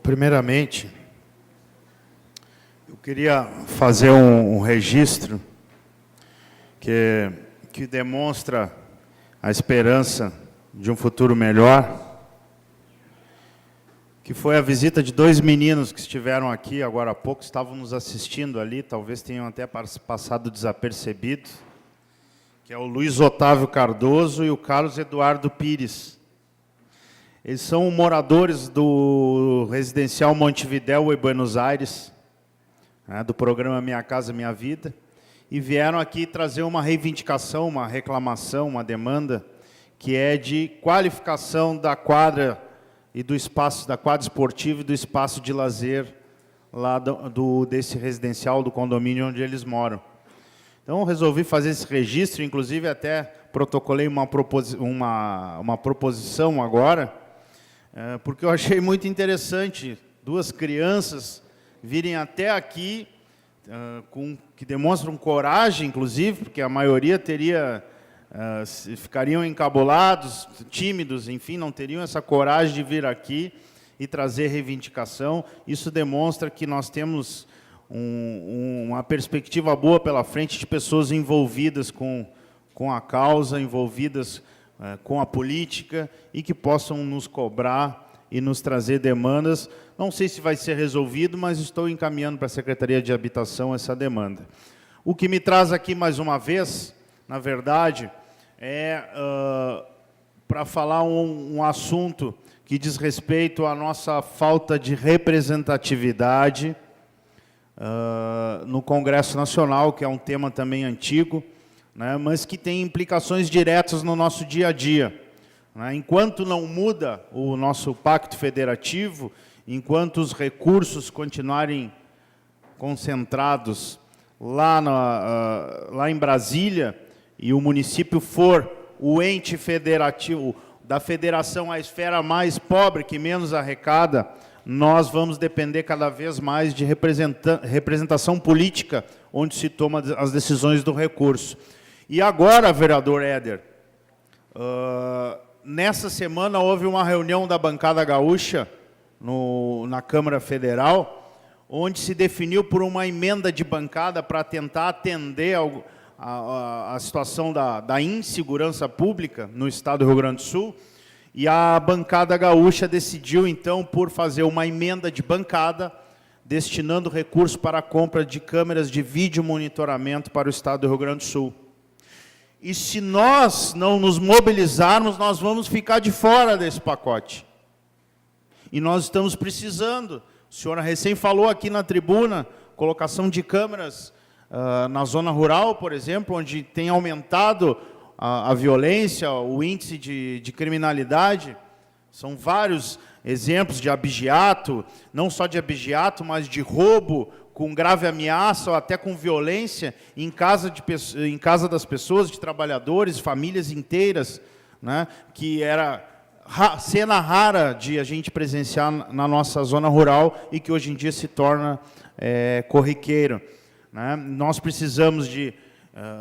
Primeiramente, eu queria fazer um registro que demonstra a esperança de um futuro melhor, que foi a visita de dois meninos que estiveram aqui agora há pouco, estavam nos assistindo ali, talvez tenham até passado desapercebido, que é o Luiz Otávio Cardoso e o Carlos Eduardo Pires. Eles são moradores do residencial Montevidéu, em Buenos Aires, do programa Minha Casa Minha Vida, e vieram aqui trazer uma reivindicação, uma reclamação, uma demanda, que é de qualificação da quadra e do espaço da quadra esportiva e do espaço de lazer lá desse residencial, do condomínio onde eles moram. Então, resolvi fazer esse registro, inclusive até protocolei uma proposição agora, porque eu achei muito interessante duas crianças virem até aqui, que demonstram coragem, inclusive, porque a maioria ficariam encabulados, tímidos, enfim, não teriam essa coragem de vir aqui e trazer reivindicação. Isso demonstra que nós temos uma perspectiva boa pela frente de pessoas envolvidas com a causa, envolvidas com a política e que possam nos cobrar e nos trazer demandas. Não sei se vai ser resolvido, mas estou encaminhando para a Secretaria de Habitação essa demanda. O que me traz aqui mais uma vez, na verdade, é para falar um assunto que diz respeito à nossa falta de representatividade no Congresso Nacional, que é um tema também antigo, né, mas que tem implicações diretas no nosso dia a dia. Né? Enquanto não muda o nosso pacto federativo, enquanto os recursos continuarem concentrados lá em Brasília, e o município for o ente federativo da federação, a esfera mais pobre, que menos arrecada, nós vamos depender cada vez mais de representação política, onde se toma as decisões do recurso. E agora, vereador Éder, nessa semana houve uma reunião da bancada gaúcha na Câmara Federal, onde se definiu por uma emenda de bancada para tentar atender a situação da insegurança pública no estado do Rio Grande do Sul, e a bancada gaúcha decidiu, então, por fazer uma emenda de bancada, destinando recursos para a compra de câmeras de vídeo monitoramento para o estado do Rio Grande do Sul. E se nós não nos mobilizarmos, nós vamos ficar de fora desse pacote. E nós estamos precisando. O senhor recém falou aqui na tribuna, colocação de câmeras na zona rural, por exemplo, onde tem aumentado a violência, o índice de criminalidade. São vários exemplos de abigeato, não só de abigeato, mas de roubo, com grave ameaça ou até com violência em casa das pessoas, de trabalhadores, famílias inteiras, né, que era cena rara de a gente presenciar na nossa zona rural e que hoje em dia se torna corriqueiro. Né? Nós precisamos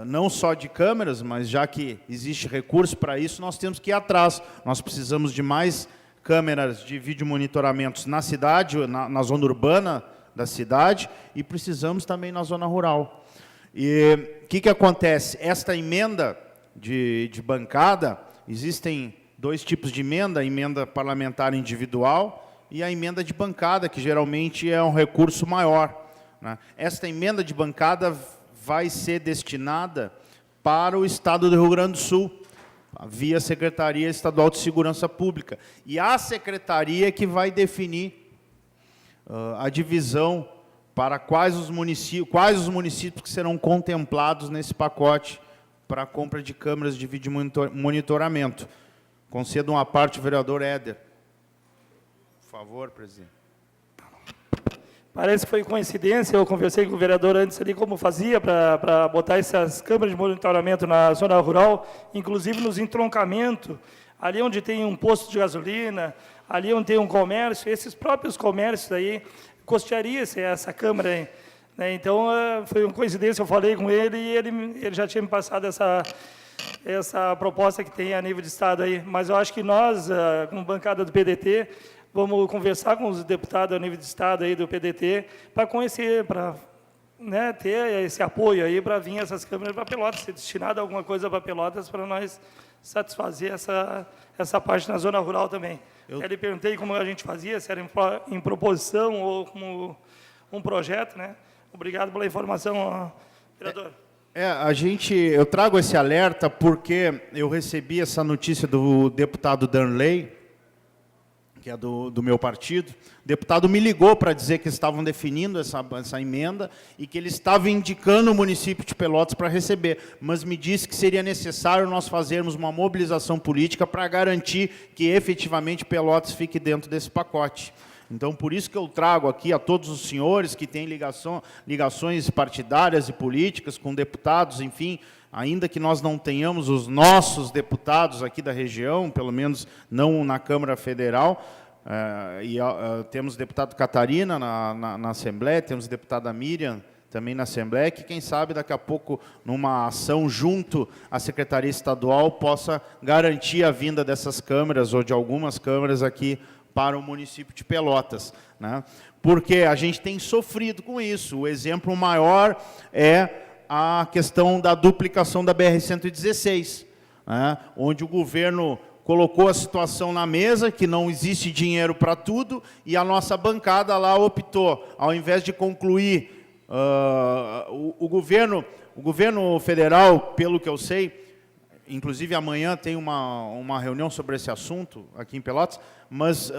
não só de câmeras, mas já que existe recurso para isso, nós temos que ir atrás. Nós precisamos de mais câmeras de vídeo monitoramentos na cidade, na zona urbana da cidade, e precisamos também na zona rural. E o que acontece? Esta emenda de bancada, existem dois tipos de emenda, a emenda parlamentar individual e a emenda de bancada, que geralmente é um recurso maior. Né? Esta emenda de bancada vai ser destinada para o estado do Rio Grande do Sul, via Secretaria Estadual de Segurança Pública. E a secretaria que vai definir a divisão para quais os municípios que serão contemplados nesse pacote para a compra de câmeras de vídeo monitoramento. Concedo uma parte, vereador Éder. Por favor, presidente. Parece que foi coincidência, eu conversei com o vereador antes ali como fazia para botar essas câmeras de monitoramento na zona rural, inclusive nos entroncamentos, ali onde tem um posto de gasolina, ali onde tem um comércio, esses próprios comércios aí, custearia essa câmera aí, né? Então, foi uma coincidência, eu falei com ele e ele já tinha me passado essa proposta que tem a nível de Estado aí. Mas eu acho que nós, como bancada do PDT, Vamos conversar com os deputados a nível de Estado aí do PDT para conhecer, para, né, ter esse apoio aí para vir essas câmeras para Pelotas, ser destinado a alguma coisa para Pelotas para nós satisfazer essa parte na zona rural também. Eu lhe perguntei como a gente fazia, se era em proposição ou como um projeto, né? Obrigado pela informação, vereador. Eu trago esse alerta porque eu recebi essa notícia do deputado Darnley, que é do meu partido. O deputado me ligou para dizer que estavam definindo essa emenda e que ele estava indicando o município de Pelotas para receber, mas me disse que seria necessário nós fazermos uma mobilização política para garantir que efetivamente Pelotas fique dentro desse pacote. Então, por isso que eu trago aqui a todos os senhores que têm ligações partidárias e políticas com deputados, enfim, ainda que nós não tenhamos os nossos deputados aqui da região, pelo menos não na Câmara Federal, temos o deputado Catarina na Assembleia, temos a deputada Miriam também na Assembleia, que quem sabe daqui a pouco, numa ação junto à Secretaria Estadual, possa garantir a vinda dessas câmeras ou de algumas câmeras aqui para o município de Pelotas, né? Porque a gente tem sofrido com isso. O exemplo maior é a questão da duplicação da BR-116, né? Onde o governo colocou a situação na mesa, que não existe dinheiro para tudo, e a nossa bancada lá optou, ao invés de concluir, o governo federal, pelo que eu sei, inclusive amanhã tem uma reunião sobre esse assunto aqui em Pelotas, mas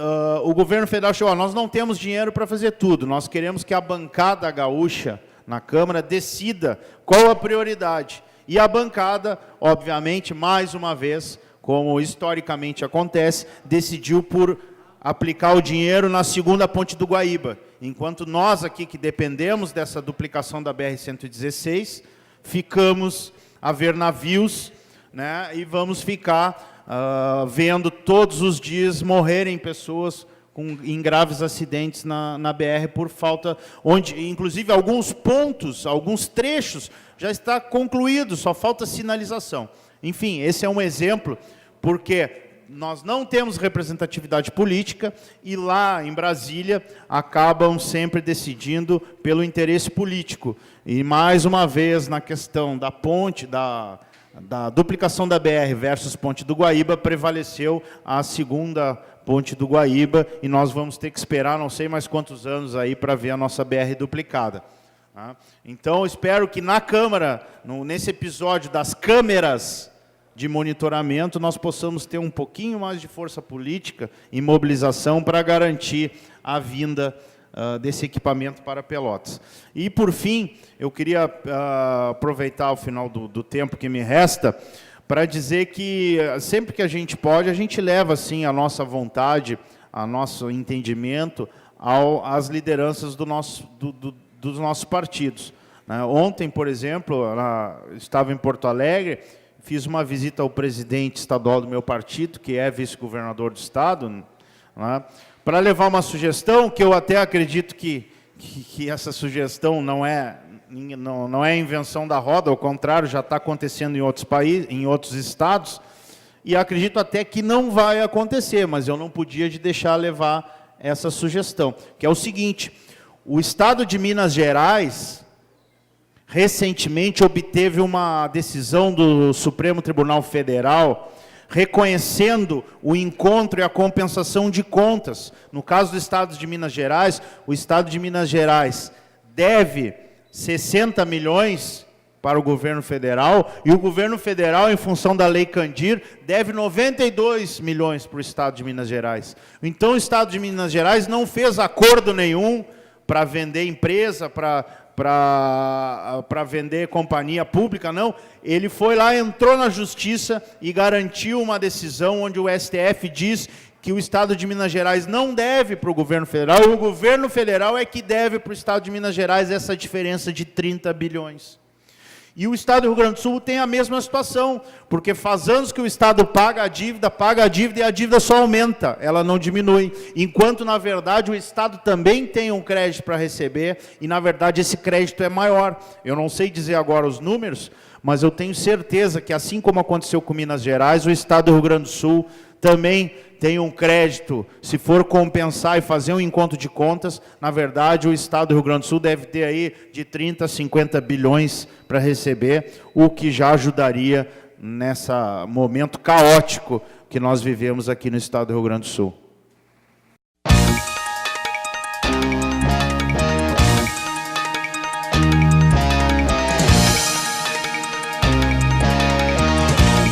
o governo federal chegou, nós não temos dinheiro para fazer tudo, nós queremos que a bancada gaúcha na Câmara decida qual a prioridade. E a bancada, obviamente, mais uma vez, como historicamente acontece, decidiu por aplicar o dinheiro na segunda ponte do Guaíba, enquanto nós aqui que dependemos dessa duplicação da BR-116, ficamos a ver navios, né, e vamos ficar vendo todos os dias morrerem pessoas em graves acidentes na BR por falta, onde inclusive alguns pontos, alguns trechos já está concluído, só falta sinalização. Enfim, esse é um exemplo, porque nós não temos representatividade política e lá em Brasília acabam sempre decidindo pelo interesse político. E mais uma vez na questão da ponte, da duplicação da BR versus Ponte do Guaíba, prevaleceu a segunda Ponte do Guaíba e nós vamos ter que esperar não sei mais quantos anos aí para ver a nossa BR duplicada. Então, eu espero que na Câmara, nesse episódio das câmeras de monitoramento, nós possamos ter um pouquinho mais de força política e mobilização para garantir a vinda desse equipamento para Pelotas. E, por fim, eu queria aproveitar o final do tempo que me resta para dizer que, sempre que a gente pode, a gente leva assim, a nossa vontade, a nosso entendimento às lideranças dos nossos partidos. Ontem, por exemplo, estava em Porto Alegre, fiz uma visita ao presidente estadual do meu partido, que é vice-governador do estado, para levar uma sugestão, que eu até acredito que essa sugestão não é invenção da roda, ao contrário, já está acontecendo em outros países, em outros estados, e acredito até que não vai acontecer, mas eu não podia deixar levar essa sugestão, que é o seguinte: o estado de Minas Gerais recentemente obteve uma decisão do Supremo Tribunal Federal reconhecendo o encontro e a compensação de contas. No caso do Estado de Minas Gerais, o Estado de Minas Gerais deve 60 milhões para o governo federal, e o governo federal, em função da Lei Candir, deve 92 milhões para o Estado de Minas Gerais. Então, o Estado de Minas Gerais não fez acordo nenhum para vender empresa, para vender companhia pública, não. Ele foi lá, entrou na Justiça e garantiu uma decisão onde o STF diz que o Estado de Minas Gerais não deve para o governo federal, e o governo federal é que deve para o Estado de Minas Gerais essa diferença de 30 bilhões. E o Estado do Rio Grande do Sul tem a mesma situação, porque faz anos que o Estado paga a dívida e a dívida só aumenta, ela não diminui. Enquanto, na verdade, o Estado também tem um crédito para receber, e, na verdade, esse crédito é maior. Eu não sei dizer agora os números, mas eu tenho certeza que, assim como aconteceu com Minas Gerais, o Estado do Rio Grande do Sul também tem um crédito, se for compensar e fazer um encontro de contas, na verdade o Estado do Rio Grande do Sul deve ter aí de 30 a 50 bilhões para receber, o que já ajudaria nesse momento caótico que nós vivemos aqui no Estado do Rio Grande do Sul.